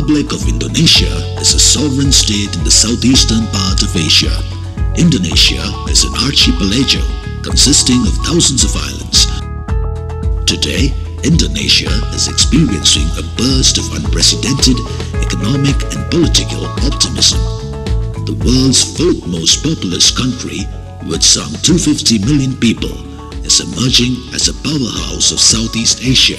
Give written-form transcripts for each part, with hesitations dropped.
Republic of Indonesia is a sovereign state in the southeastern part of Asia. Indonesia is an archipelago consisting of thousands of islands. Today, Indonesia is experiencing a burst of unprecedented economic and political optimism. The world's fourth most populous country, with some 250 million people, is emerging as a powerhouse of Southeast Asia.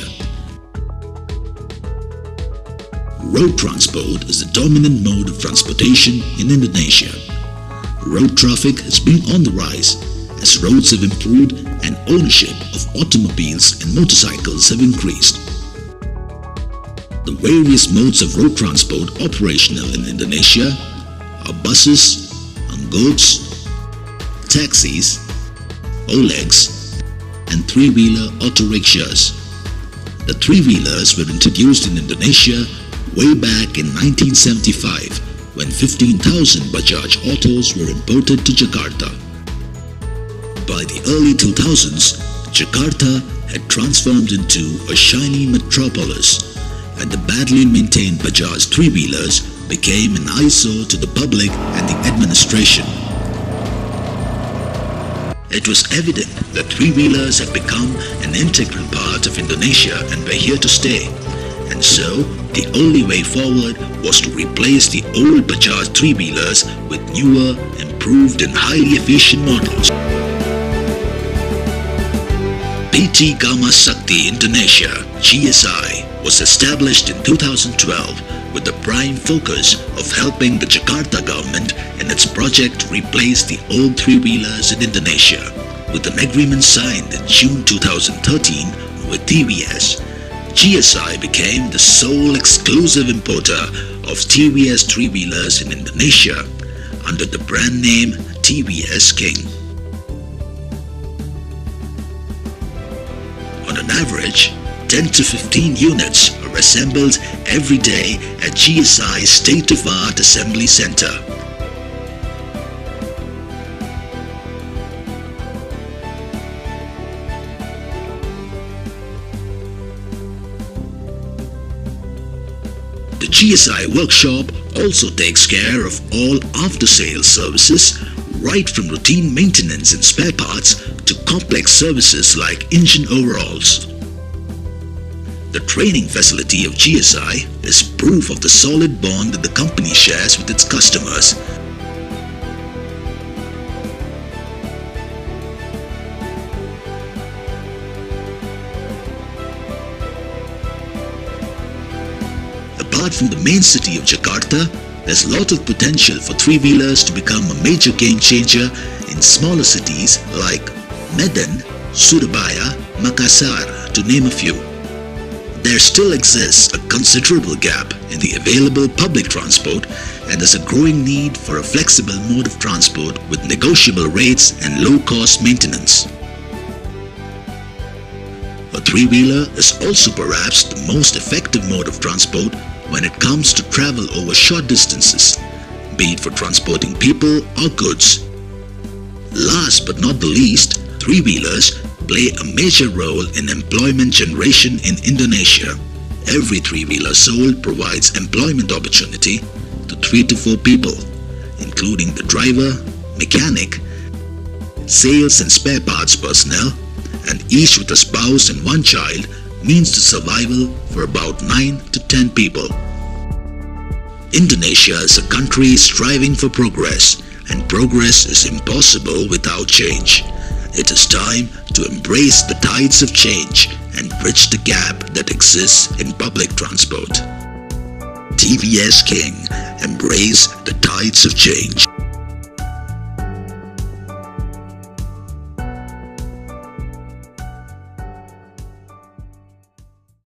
Road transport is the dominant mode of transportation in Indonesia. Road traffic has been on the rise as roads have improved and ownership of automobiles and motorcycles have increased. The various modes of road transport operational in Indonesia are buses, angkuts, taxis, OLEGs, and three-wheeler auto rickshaws. The three-wheelers were introduced in Indonesia way back in 1975 when 15,000 Bajaj autos were imported to Jakarta. By the early 2000s, Jakarta had transformed into a shiny metropolis, and the badly maintained Bajaj three-wheelers became an eyesore to the public and the administration. It was evident that three-wheelers had become an integral part of Indonesia and were here to stay. And so, the only way forward was to replace the old Bajaj three-wheelers with newer, improved and highly efficient models. PT Gamma Sakti Indonesia, GSI, was established in 2012 with the prime focus of helping the Jakarta government in its project to replace the old three-wheelers in Indonesia. With an agreement signed in June 2013 with TVS, GSI became the sole exclusive importer of TVS three-wheelers in Indonesia under the brand name TVS King. On an average, 10 to 15 units are assembled every day at GSI's state-of-the-art assembly center. The GSI workshop also takes care of all after-sales services, right from routine maintenance and spare parts to complex services like engine overhauls. The training facility of GSI is proof of the solid bond that the company shares with its customers. Apart from the main city of Jakarta, there's a lot of potential for three-wheelers to become a major game changer in smaller cities like Medan, Surabaya, Makassar, to name a few. There still exists a considerable gap in the available public transport, and there's a growing need for a flexible mode of transport with negotiable rates and low-cost maintenance. A three-wheeler is also perhaps the most effective mode of transport when it comes to travel over short distances, be it for transporting people or goods. Last but not the least, three-wheelers play a major role in employment generation in Indonesia. Every three-wheeler sold provides employment opportunity to 3 to 4 people, including the driver, mechanic, sales and spare parts personnel, and each with a spouse and 1 child means the survival for about 9 to 10 people. Indonesia is a country striving for progress, and progress is impossible without change. It is time to embrace the tides of change and bridge the gap that exists in public transport. TVS King, embrace the tides of change.